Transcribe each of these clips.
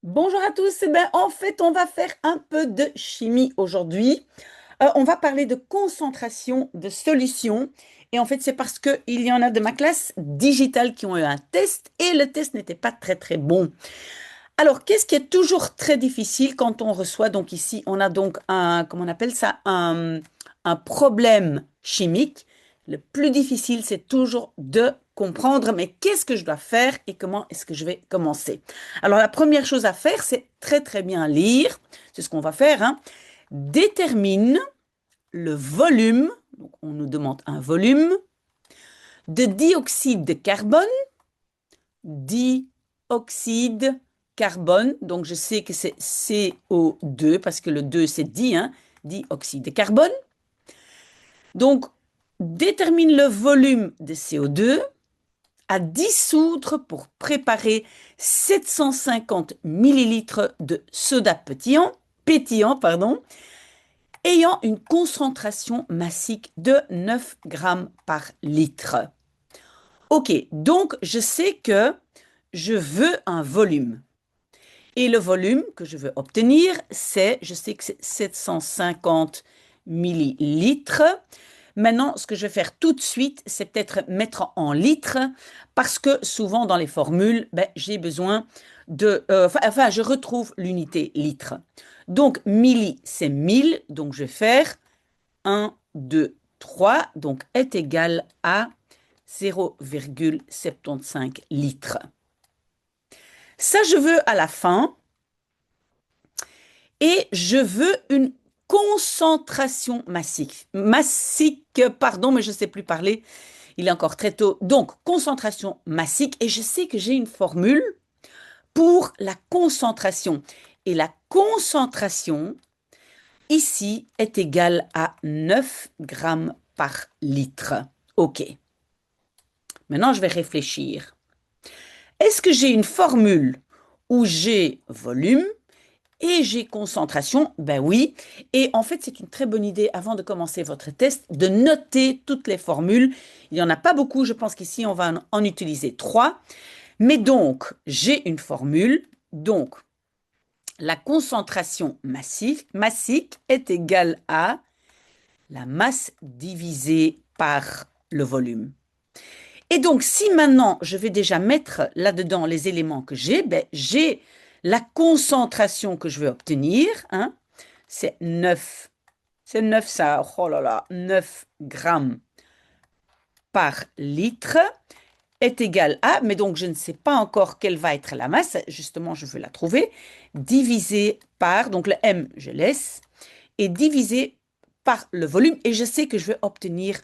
Bonjour à tous. En fait, on va faire un peu de chimie aujourd'hui. On va parler de concentration de solutions. Et en fait, c'est parce qu'il y en a de ma classe digitale qui ont eu un test et le test n'était pas très très bon. Alors, qu'est-ce qui est toujours très difficile quand on reçoit, donc ici, on a donc comment on appelle ça, un problème chimique. Le plus difficile, c'est toujours de comprendre, mais qu'est-ce que je dois faire et comment est-ce que je vais commencer? Alors, la première chose à faire, c'est très très bien lire. C'est ce qu'on va faire, hein. Détermine le volume, donc on nous demande un volume, de dioxyde de carbone, dioxyde carbone. Donc, je sais que c'est CO2 parce que le 2, c'est hein, dioxyde de carbone. Donc, détermine le volume de CO2 à dissoudre pour préparer 750 millilitres de soda pétillant, pardon, ayant une concentration massique de 9 grammes par litre. Ok, donc je sais que je veux un volume. Et le volume que je veux obtenir, je sais que c'est 750 millilitres. Maintenant, ce que je vais faire tout de suite, c'est peut-être mettre en litres, parce que souvent dans les formules, j'ai besoin je retrouve l'unité litre. Donc, milli, c'est 1000, donc je vais faire 1, 2, 3, donc est égal à 0,75 litres. Ça, je veux à la fin. Et je veux une concentration massique, pardon, mais je ne sais plus parler, il est encore très tôt. Donc, concentration massique, et je sais que j'ai une formule pour la concentration. Et la concentration, ici, est égale à 9 grammes par litre. OK. Maintenant, je vais réfléchir. Est-ce que j'ai une formule où j'ai volume et j'ai concentration? Ben oui. Et en fait, c'est une très bonne idée, avant de commencer votre test, de noter toutes les formules. Il n'y en a pas beaucoup, je pense qu'ici, on va en utiliser 3. Mais donc, j'ai une formule. Donc, la concentration massique est égale à la masse divisée par le volume. Et donc, si maintenant, je vais déjà mettre là-dedans les éléments que j'ai la concentration que je veux obtenir, hein, c'est 9. C'est 9 ça, oh là là, 9 grammes par litre est égal à, mais donc je ne sais pas encore quelle va être la masse, justement je veux la trouver, divisé par, donc le M je laisse, et divisé par le volume, et je sais que je vais obtenir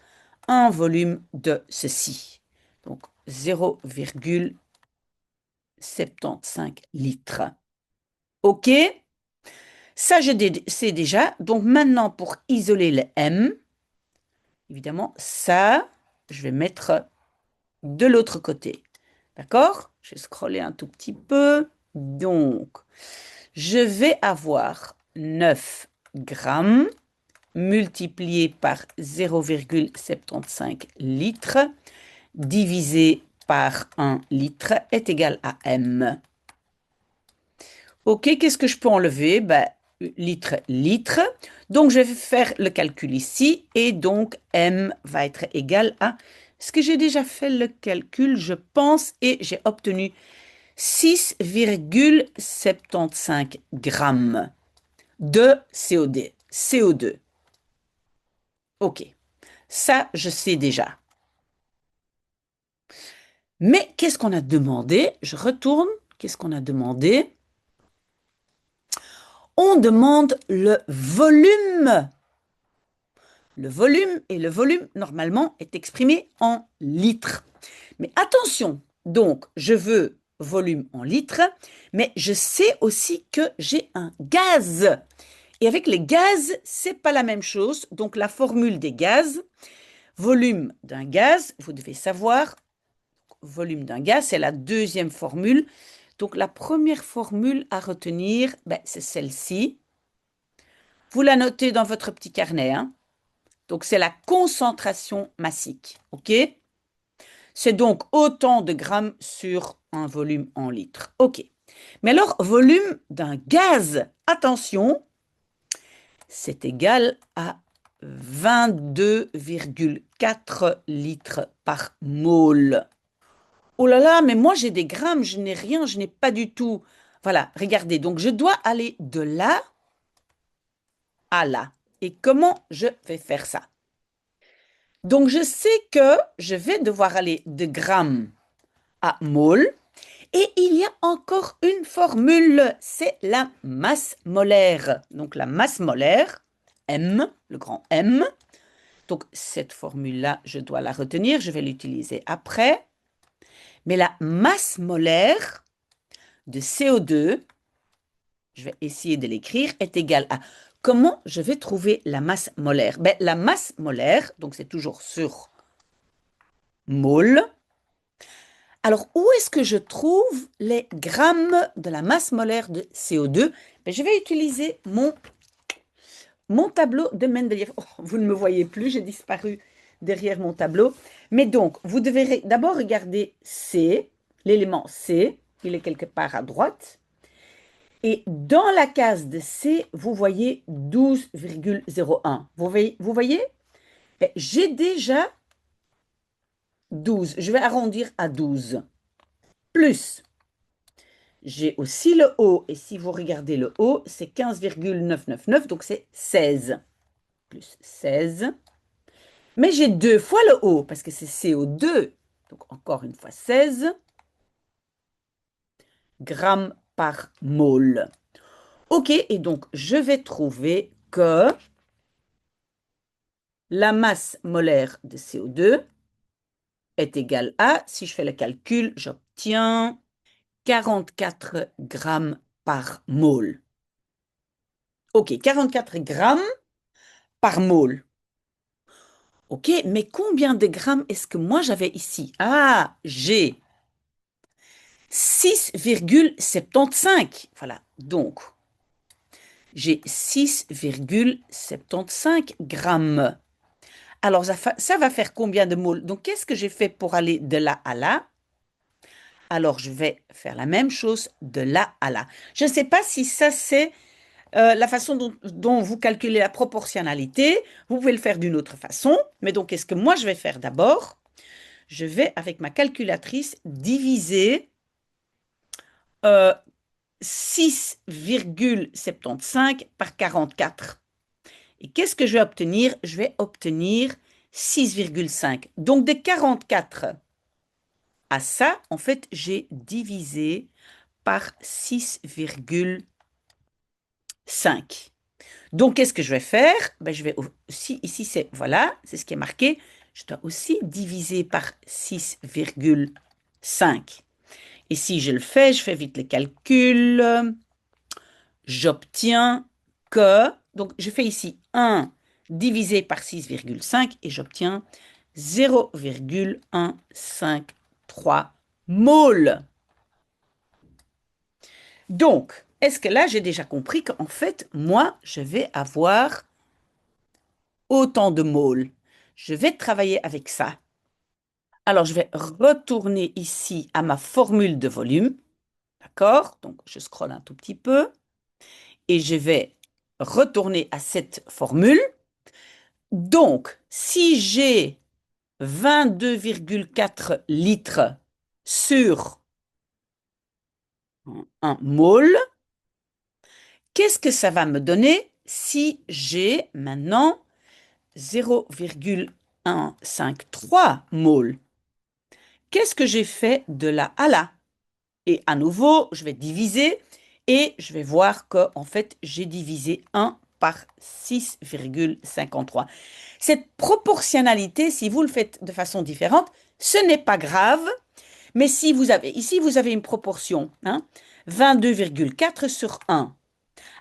un volume de ceci. Donc 0,75 litres. OK? Ça, je sais déjà. Donc maintenant, pour isoler le M, évidemment, ça, je vais mettre de l'autre côté. D'accord? Je vais scroller un tout petit peu. Donc, je vais avoir 9 grammes multiplié par 0,75 litres divisé par 1 litre est égal à M. OK, qu'est-ce que je peux enlever? Litre, litre. Donc, je vais faire le calcul ici. Et donc, M va être égal à... Est-ce que j'ai déjà fait le calcul? Je pense. Et j'ai obtenu 6,75 grammes de CO2. CO2. OK. Ça, je sais déjà. Mais qu'est-ce qu'on a demandé? Je retourne. Qu'est-ce qu'on a demandé? On demande le volume. Le volume, et le volume, normalement, est exprimé en litres. Mais attention, donc, je veux volume en litres, mais je sais aussi que j'ai un gaz. Et avec les gaz, c'est pas la même chose. Donc, la formule des gaz, volume d'un gaz, vous devez savoir, volume d'un gaz, c'est la deuxième formule. Donc, la première formule à retenir, c'est celle-ci. Vous la notez dans votre petit carnet, hein. Donc, c'est la concentration massique, OK? C'est donc autant de grammes sur un volume en litres. OK. Mais alors, volume d'un gaz, attention, c'est égal à 22,4 litres par mole. Oh là là, mais moi j'ai des grammes, je n'ai rien, je n'ai pas du tout. Voilà, regardez, donc je dois aller de là à là. Et comment je vais faire ça? Donc je sais que je vais devoir aller de grammes à mole. Et il y a encore une formule, c'est la masse molaire. Donc la masse molaire, M, le grand M. Donc cette formule-là, je dois la retenir, je vais l'utiliser après. Mais la masse molaire de CO2, je vais essayer de l'écrire, est égale à... Comment je vais trouver la masse molaire? Ben, la masse molaire, donc c'est toujours sur mole. Alors, où est-ce que je trouve les grammes de la masse molaire de CO2? Ben, je vais utiliser mon tableau de Mendeleïev. Oh, vous ne me voyez plus, j'ai disparu derrière mon tableau. Mais donc, vous devez d'abord regarder C, l'élément C, il est quelque part à droite. Et dans la case de C, vous voyez 12,01. Vous voyez? Ben, j'ai déjà 12. Je vais arrondir à 12. Plus, j'ai aussi le haut. Et si vous regardez le haut, c'est 15,999. Donc c'est 16. Plus 16. Mais j'ai deux fois le haut parce que c'est CO2. Donc encore une fois 16 grammes par mole. OK, et donc je vais trouver que la masse molaire de CO2 est égale à, si je fais le calcul, j'obtiens 44 grammes par mole. OK, 44 grammes par mole. OK, mais combien de grammes est-ce que moi j'avais ici? Ah, j'ai 6,75. Voilà, donc j'ai 6,75 grammes. Alors, ça va faire combien de moles? Donc, qu'est-ce que j'ai fait pour aller de là à là? Alors, je vais faire la même chose de là à là. Je ne sais pas si ça, c'est la façon dont vous calculez la proportionnalité. Vous pouvez le faire d'une autre façon. Mais donc, qu'est-ce que moi, je vais faire d'abord? Je vais, avec ma calculatrice, diviser 6,75 par 44. Et qu'est-ce que je vais obtenir? Je vais obtenir 6,5. Donc, de 44 à ça, en fait, j'ai divisé par 6,5. Donc, qu'est-ce que je vais faire? Ben, je vais aussi, ici, c'est, voilà, c'est ce qui est marqué. Je dois aussi diviser par 6,5. Et si je le fais, je fais vite le calcul. J'obtiens que, donc je fais ici 1 divisé par 6,5 et j'obtiens 0,153 moles. Donc, est-ce que là, j'ai déjà compris qu'en fait, moi, je vais avoir autant de moles? Je vais travailler avec ça. Alors, je vais retourner ici à ma formule de volume. D'accord? Donc, je scrolle un tout petit peu et je vais retourner à cette formule. Donc, si j'ai 22,4 litres sur un mole, qu'est-ce que ça va me donner si j'ai maintenant 0,153 moles? Qu'est-ce que j'ai fait de là à là? Et à nouveau, je vais diviser et je vais voir que en fait, j'ai divisé 1 par 6,53. Cette proportionnalité, si vous le faites de façon différente, ce n'est pas grave, mais si vous avez, ici, vous avez une proportion, hein, 22,4 sur 1.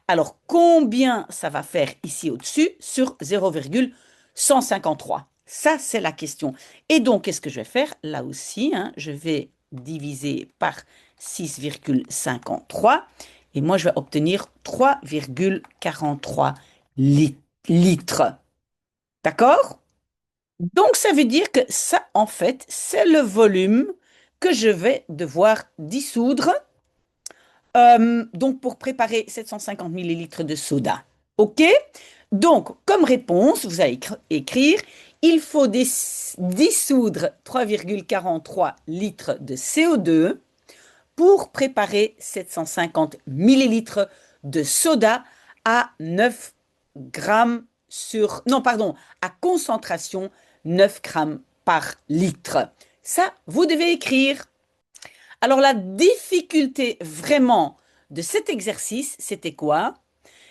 Alors, combien ça va faire ici au-dessus sur 0,153? Ça, c'est la question. Et donc, qu'est-ce que je vais faire? Là aussi, hein, je vais diviser par 6,53 et moi, je vais obtenir 3,43 litres. D'accord? Donc, ça veut dire que ça, en fait, c'est le volume que je vais devoir dissoudre Donc, pour préparer 750 millilitres de soda. OK? Donc, comme réponse, vous allez écrire, il faut dissoudre 3,43 litres de CO2 pour préparer 750 millilitres de soda à 9 grammes sur... Non, pardon, à concentration 9 grammes par litre. Ça, vous devez écrire. Alors, la difficulté vraiment de cet exercice, c'était quoi?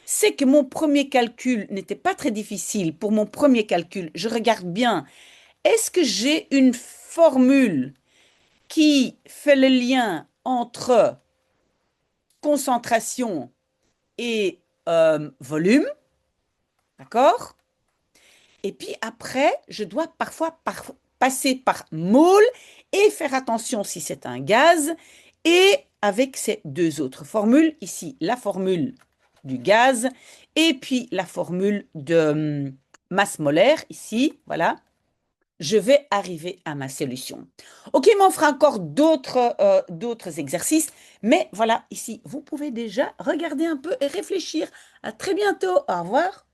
C'est que mon premier calcul n'était pas très difficile. Pour mon premier calcul, je regarde bien. Est-ce que j'ai une formule qui fait le lien entre concentration et volume? D'accord? Et puis après, je dois parfois passer par mole et faire attention si c'est un gaz. Et avec ces deux autres formules, ici la formule du gaz et puis la formule de masse molaire, ici, voilà, je vais arriver à ma solution. Ok, mais on fera encore d'autres exercices, mais voilà, ici, vous pouvez déjà regarder un peu et réfléchir. À très bientôt, au revoir.